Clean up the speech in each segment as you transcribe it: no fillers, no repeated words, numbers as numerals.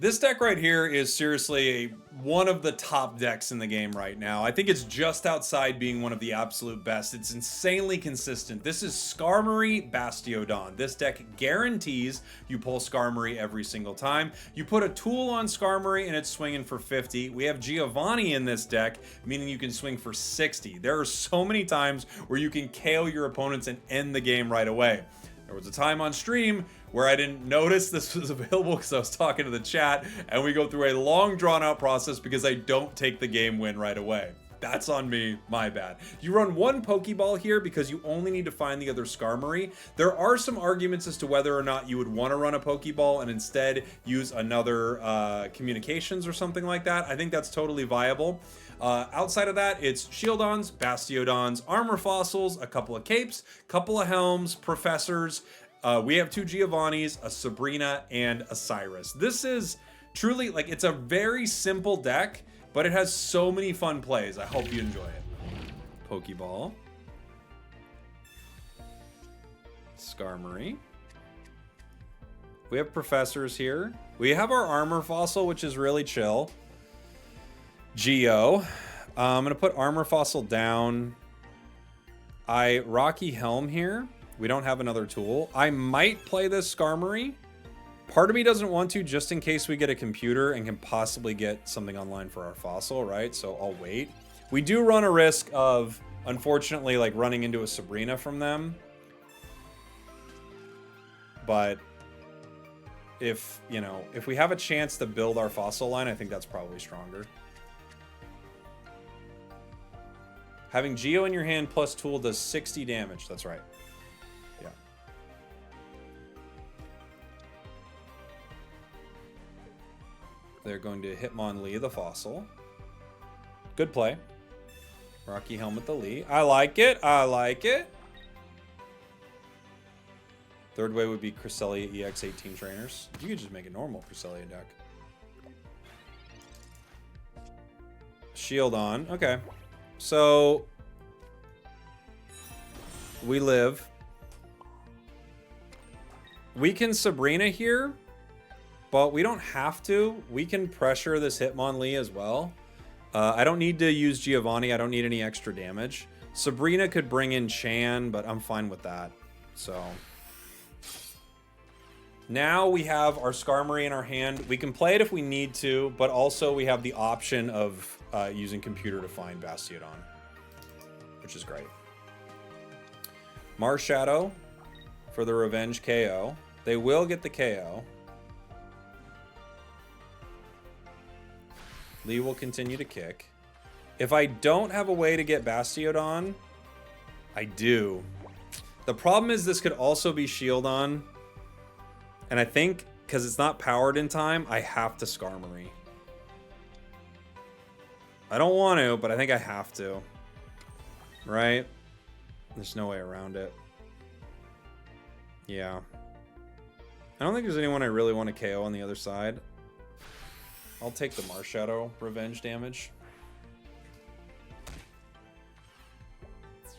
This deck right here is seriously one of the top decks in the game right now. I think it's just outside being one of the absolute best. It's insanely consistent. This is Skarmory Bastiodon. This deck guarantees you pull Skarmory every single time. You put a tool on Skarmory and it's swinging for 50. We have Giovanni in this deck, meaning you can swing for 60. There are so many times where you can KO your opponents and end the game right away. There was a time on stream where I didn't notice this was available because I was talking to the chat, and we go through a long drawn out process because I don't take the game win right away. That's on me, my bad. You run one Pokeball here because you only need to find the other Skarmory. There are some arguments as to whether or not you would want to run a Pokeball and instead use another communications or something like that. I think that's totally viable. Outside of that, it's Shieldons, Bastiodons, Armor Fossils, a couple of Capes, couple of Helms, Professors. We have two Giovannis, a Sabrina, and a Cyrus. This is truly, like, it's a very simple deck, but it has so many fun plays. I hope you enjoy it. Pokeball. Skarmory. We have Professors here. We have our Armor Fossil, which is really chill. Geo. I'm going to put Armor Fossil down. Rocky Helm here. We don't have another tool. I might play this Skarmory. Part of me doesn't want to, just in case we get a computer and can possibly get something online for our fossil, right? So I'll wait. We do run a risk of, unfortunately, like running into a Sabrina from them. But if, you know, if we have a chance to build our fossil line, I think that's probably stronger. Having Geo in your hand plus tool does 60 damage. That's right. Yeah. They're going to Hitmonlee the fossil. Good play. Rocky Helm with the Lee. I like it. I like it. Third way would be Cresselia EX 18 trainers. You could just make a normal Cresselia deck. Shield on. Okay. So we live. We can Sabrina here, but we don't have to. We can pressure this Hitmonlee as well. I don't need to use Giovanni. I don't need any extra damage. Sabrina could bring in Chan, but I'm fine with that. So now we have our Skarmory in our hand. We can play it if we need to, but also we have the option of using computer to find Bastiodon, which is great. Marshadow for the revenge KO. They will get the KO. Lee will continue to kick. If I don't have a way to get Bastiodon, I do. The problem is this could also be Shieldon. And I think, because it's not powered in time, I have to Skarmory. I don't want to, but I think I have to. Right? There's no way around it. Yeah. I don't think there's anyone I really want to KO on the other side. I'll take the Marshadow revenge damage.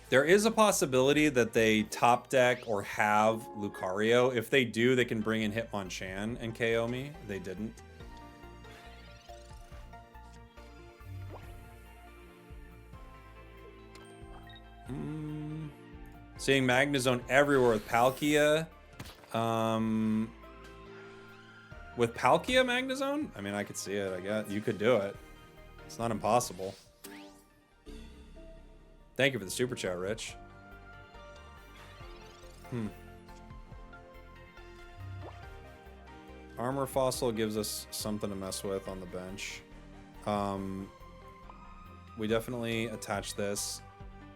There is a possibility that they top deck or have Lucario. If they do, they can bring in Hitmonchan and KO me. They didn't. Seeing Magnezone everywhere with Palkia. With Palkia Magnezone? I mean, I could see it, I guess. You could do it. It's not impossible. Thank you for the super chat, Rich. Armor Fossil gives us something to mess with on the bench. We definitely attach this.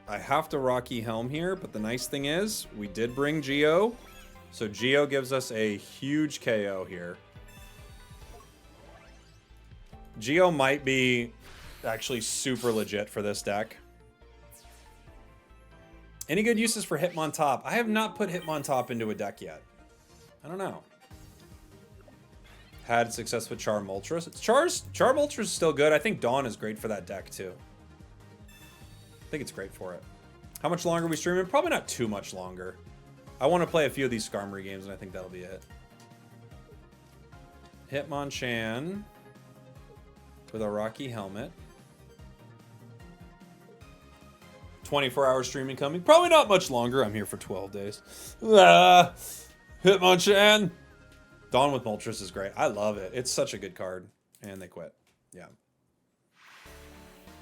I have to Rocky Helm here, but the nice thing is we did bring Geo. So Geo gives us a huge KO here. Geo might be actually super legit for this deck. Any good uses for Hitmontop? I have not put Hitmontop into a deck yet. I don't know. Had success with Charmultras. Charmultras is still good. I think Dawn is great for that deck too. I think it's great for it. How much longer are we streaming? Probably not too much longer. I want to play a few of these Skarmory games, and I think that'll be it. Hitmonchan with a Rocky helmet. 24-hour streaming coming. Probably not much longer. I'm here for 12 days. Hitmonchan. Dawn with Moltres is great. I love it. It's such a good card. And they quit. Yeah.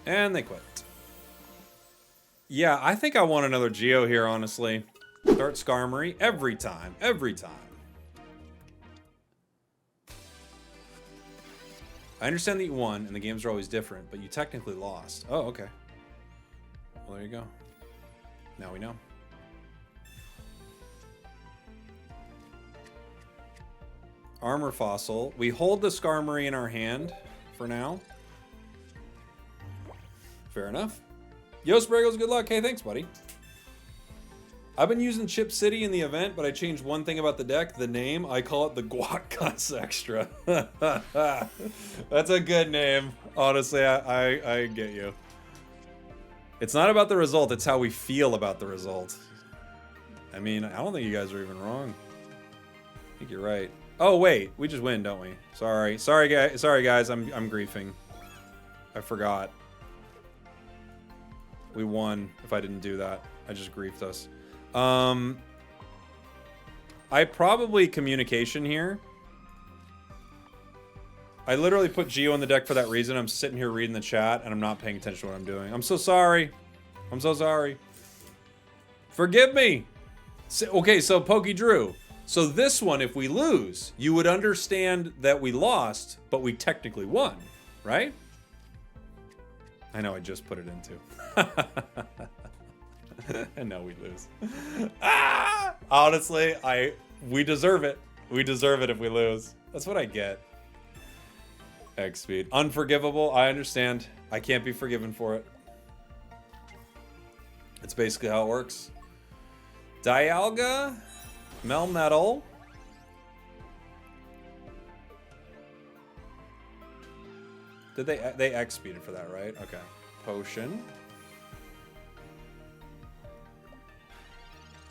And they quit. Yeah, I think I want another Geo here, honestly. Start Skarmory every time. Every time. I understand that you won, and the games are always different, but you technically lost. Oh, okay. Well, there you go. Now we know. Armor Fossil. We hold the Skarmory in our hand for now. Fair enough. Yo, Spragels, good luck. Hey, thanks, buddy. I've been using Chip City in the event, but I changed one thing about the deck. The name, I call it the Guac Cuts Extra. That's a good name. Honestly, I get you. It's not about the result, it's how we feel about the result. I mean, I don't think you guys are even wrong. I think you're right. Oh, wait. We just win, don't we? Sorry. Sorry, guys. I'm griefing. I forgot. We won if I didn't do that. I just griefed us. I probably communication here. I literally put Geo in the deck for that reason. I'm sitting here reading the chat and I'm not paying attention to what I'm doing. I'm so sorry. I'm so sorry. Forgive me. Okay, so Pokey Drew. So this one, if we lose, you would understand that we lost, but we technically won, right? I know I just put it into. And now we lose. Ah! Honestly, we deserve it. We deserve it if we lose. That's what I get. X speed. Unforgivable. I understand. I can't be forgiven for it. It's basically how it works. Dialga. Melmetal. Did they X speeded for that, right? Okay. Potion.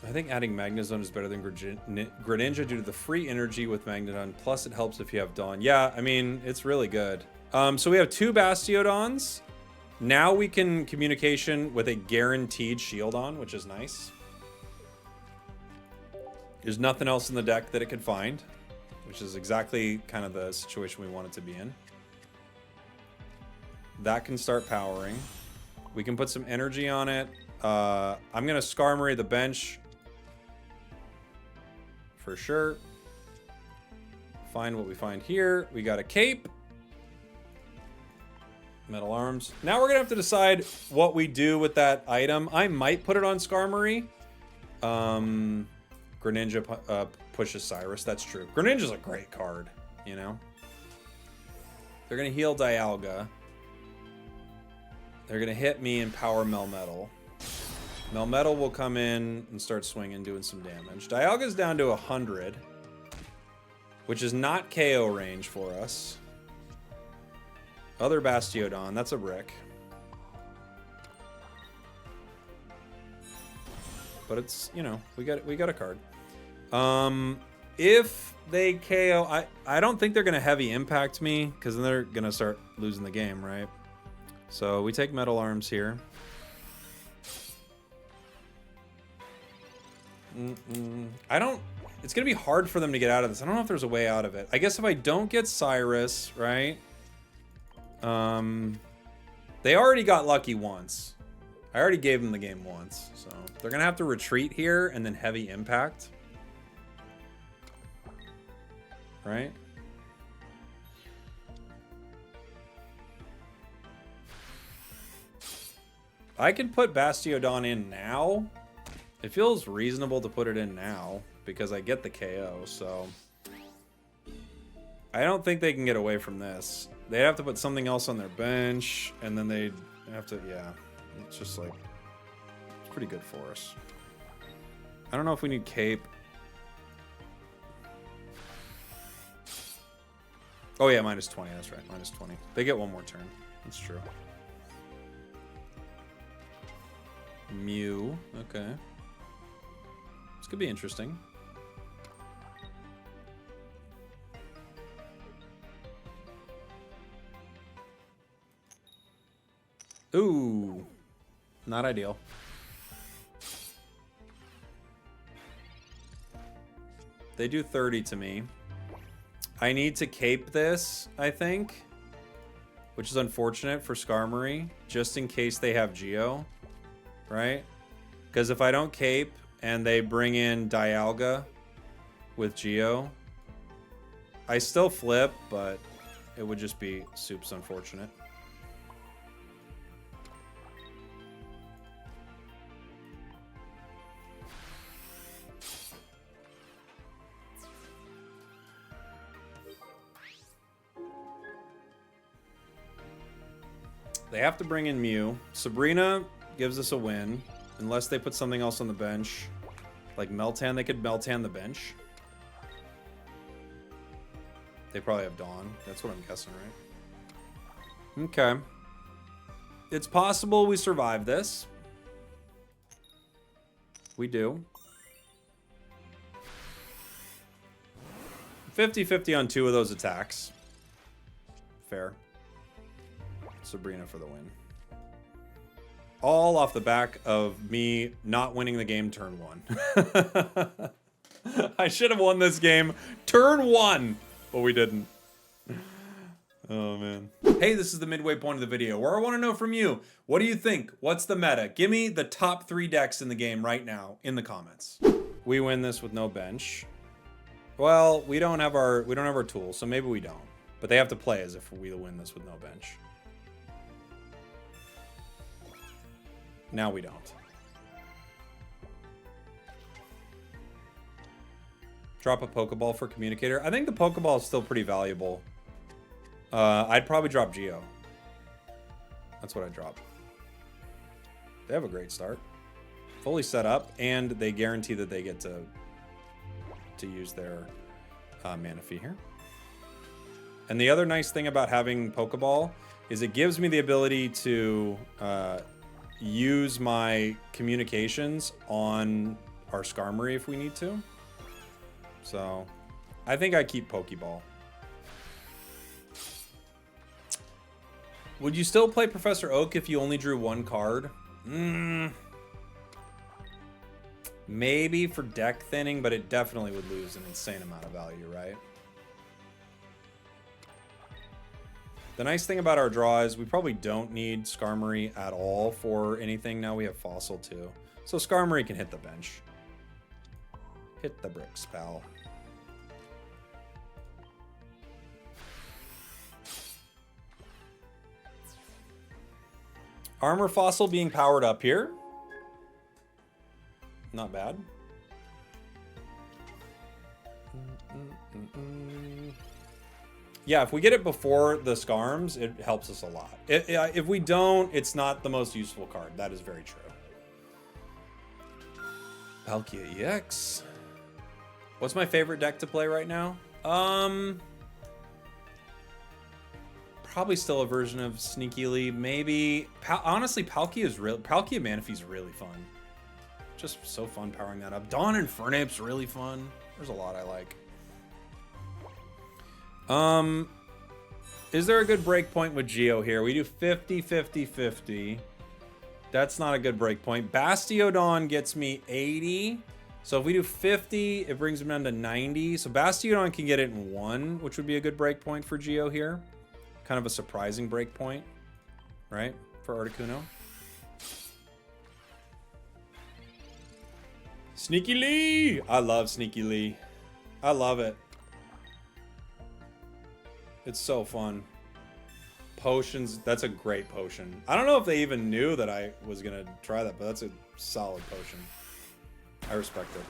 I think adding Magnezone is better than Greninja due to the free energy with Magnezone. Plus, it helps if you have Dawn. Yeah, I mean, it's really good. So we have 2 Bastiodons. Now we can communication with a guaranteed shield on, which is nice. There's nothing else in the deck that it can find, which is exactly kind of the situation we want it to be in. That can start powering. We can put some energy on it. I'm going to Skarmory the bench. For sure. Find what we find here. We got a cape. Metal arms. Now we're going to have to decide what we do with that item. I might put it on Skarmory. Greninja pushes Cyrus. That's true. Greninja's a great card, you know? They're going to heal Dialga. They're going to hit me and power Melmetal. Melmetal will come in and start swinging, doing some damage. Dialga's down to 100, which is not KO range for us. Other Bastiodon, that's a brick. But it's, you know, we got a card. If they KO, I don't think they're gonna heavy impact me, because then they're gonna start losing the game, right? So we take Metal Arms here. It's gonna be hard for them to get out of this. I don't know if there's a way out of it. I guess if I don't get Cyrus, right? They already got lucky once. I already gave them the game once, so they're gonna have to retreat here and then heavy impact. Right? I can put Bastiodon in now. It feels reasonable to put it in now because I get the KO, so I don't think they can get away from this. They have to put something else on their bench, and then they have to, yeah. It's just like, it's pretty good for us. I don't know if we need Cape. Oh yeah, -20, that's right, -20. They get one more turn, that's true. Mew, okay. This could be interesting. Ooh, not ideal. They do 30 to me. I need to cape this, I think, which is unfortunate for Skarmory, just in case they have Geo, right? Because if I don't cape and they bring in Dialga with Geo, I still flip, but it would just be soups unfortunate. They have to bring in Mew. Sabrina gives us a win, unless they put something else on the bench. Like Meltan, they could Meltan the bench. They probably have Dawn. That's what I'm guessing, right? Okay. It's possible we survive this. We do. 50-50 on 2 of those attacks. Fair. Sabrina for the win. All off the back of me not winning the game turn 1. I should have won this game turn 1, but we didn't. Oh, man. Hey, this is the midway point of the video where I want to know from you. What do you think? What's the meta? Give me the top 3 decks in the game right now in the comments. We win this with no bench. Well, we don't have our tools, so maybe we don't. But they have to play as if we win this with no bench. Now we don't. Drop a Pokeball for Communicator. I think the Pokeball is still pretty valuable. I'd probably drop Geo. That's what I'd drop. They have a great start. Fully set up, and they guarantee that they get to use their Manaphy here. And the other nice thing about having Pokeball is it gives me the ability to use my communications on our Skarmory if we need to. So I think I keep Pokeball. Would you still play Professor Oak if you only drew 1 card? Maybe for deck thinning, but it definitely would lose an insane amount of value, right? The nice thing about our draw is we probably don't need Skarmory at all for anything. Now we have Fossil too. So Skarmory can hit the bench. Hit the bricks, pal. Armor Fossil being powered up here. Not bad. Yeah, if we get it before the Skarms, it helps us a lot. If we don't, it's not the most useful card. That is very true. Palkia EX. What's my favorite deck to play right now? Probably still a version of Sneakily. Maybe. Honestly, Palkia Manaphy is really fun. Just so fun powering that up. Dawn and Fernape's really fun. There's a lot I like. Is there a good break point with Geo here? We do 50, 50, 50. That's not a good break point. Bastiodon gets me 80. So if we do 50, it brings him down to 90. So Bastiodon can get it in 1, which would be a good break point for Geo here. Kind of a surprising break point, right? For Articuno. Sneaky Lee! I love Sneaky Lee. I love it. It's so fun. Potions, that's a great potion. I don't know if they even knew that I was gonna try that, but that's a solid potion. I respect it.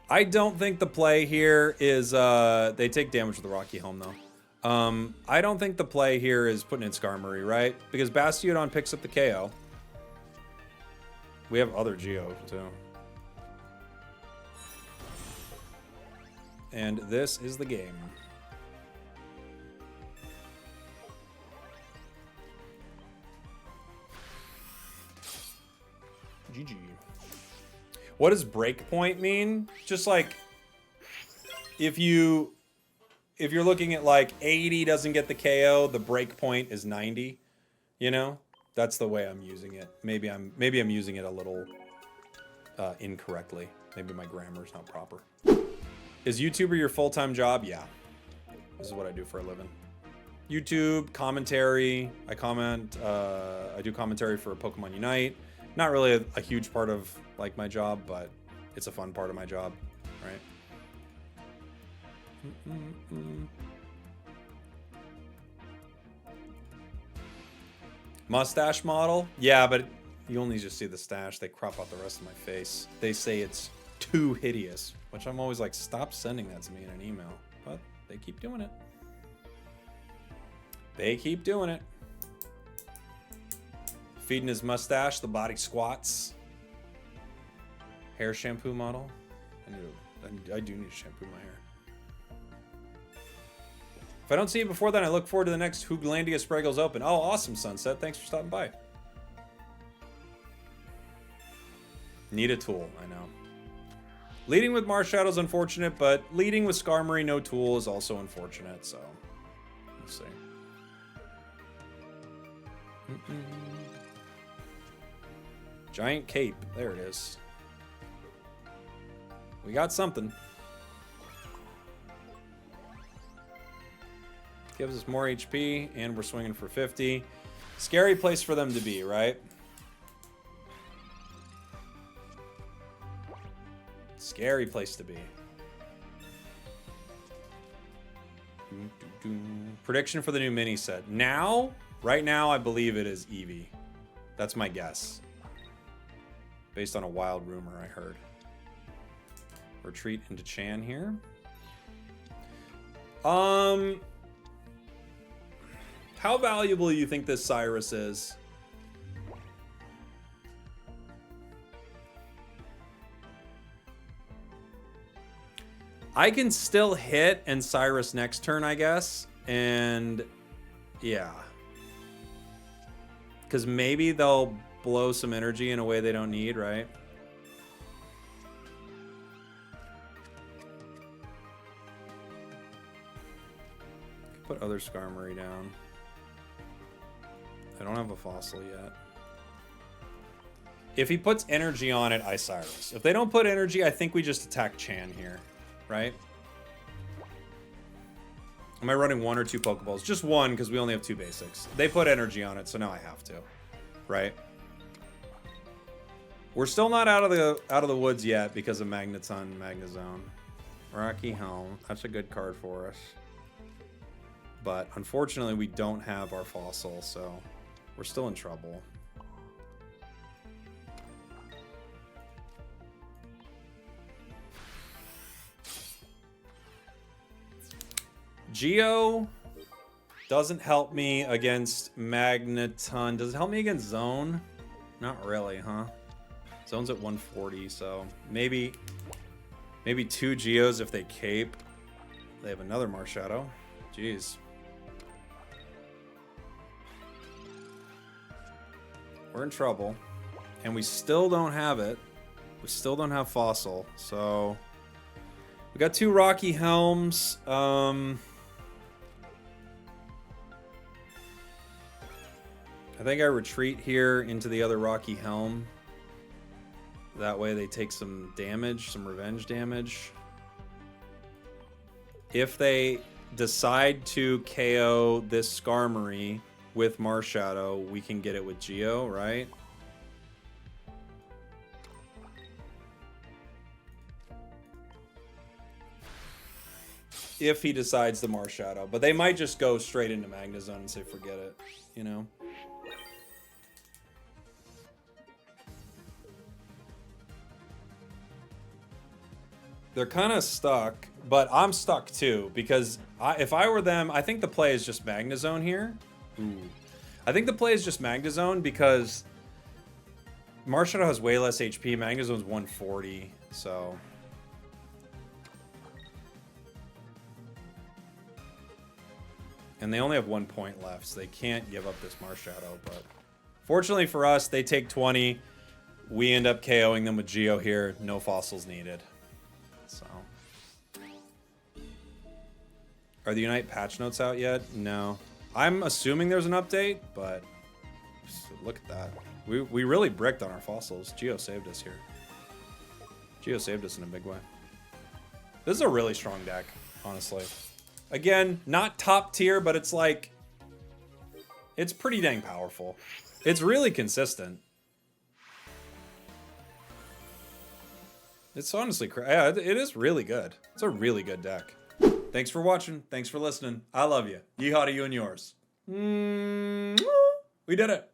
I don't think the play here is, they take damage with the Rocky Helm though. I don't think the play here is putting in Skarmory, right? Because Bastiodon picks up the KO. We have other Geo too. And this is the game. GG. What does breakpoint mean? Just like if you if you're looking at like 80 doesn't get the KO, the break point is 90. You know, that's the way I'm using it. Maybe I'm using it a little incorrectly. Maybe my grammar's not proper. Is YouTuber your full-time job? Yeah. This is what I do for a living. YouTube, commentary. I do commentary for Pokemon Unite. Not really a huge part of like my job, but it's a fun part of my job, right? Mustache model? Yeah, but you only just see the stash. They crop out the rest of my face. They say it's too hideous, which I'm always like, stop sending that to me in an email. But they keep doing it. They keep doing it. Feeding his mustache, the body squats. Hair shampoo model. I do need to shampoo my hair. If I don't see you before then, I look forward to the next Hooglandia Spragels Open. Oh, awesome, Sunset. Thanks for stopping by. Need a tool, I know. Leading with Marshadow is unfortunate, but leading with Skarmory no tool is also unfortunate, so we'll see. Giant cape. There it is. We got something. Gives us more HP, and we're swinging for 50. Scary place for them to be, right? Scary place to be. Prediction for the new mini set. Now, right now, I believe it is Eevee. That's my guess. Based on a wild rumor I heard. Retreat into Chan here. How valuable do you think this Cyrus is? I can still hit and Cyrus next turn, I guess. And yeah. Because maybe they'll blow some energy in a way they don't need, right? Put other Skarmory down. I don't have a fossil yet. If he puts energy on it, I Cyrus. If they don't put energy, I think we just attack Chan here, right? Am I running 1 or 2 Pokeballs? Just 1, because we only have 2 basics. They put energy on it, so now I have to, right? We're still not out of the woods yet because of Magneton, Magnezone. Rocky Helm. That's a good card for us. But unfortunately, we don't have our fossil, so we're still in trouble. Geo doesn't help me against Magneton. Does it help me against Zone? Not really, huh? Zone's at 140, so maybe 2 Geos if they cape. They have another Marshadow. Jeez. We're in trouble. And we still don't have it. We still don't have Fossil. So we got 2 Rocky Helms. I think I retreat here into the other Rocky Helm. That way they take some damage, some revenge damage. If they decide to KO this Skarmory with Marshadow, we can get it with Geo, right? If he decides to Marshadow. But they might just go straight into Magnezone and say forget it, you know? They're kind of stuck, but I'm stuck too, because if I were them, I think the play is just Magnezone here. Ooh. I think the play is just Magnezone because Marshadow has way less HP. Magnezone's 140, so... And they only have 1 point left, so they can't give up this Marshadow, but... Fortunately for us, they take 20. We end up KOing them with Geo here. No fossils needed. So... Are the Unite patch notes out yet? No. I'm assuming there's an update, but look at that. We really bricked on our fossils. Geo saved us here. Geo saved us in a big way. This is a really strong deck, honestly. Again, not top tier, but it's like... It's pretty dang powerful. It's really consistent. It's honestly... Yeah, it is really good. It's a really good deck. Thanks for watching. Thanks for listening. I love you. Yeehaw to you and yours. We did it.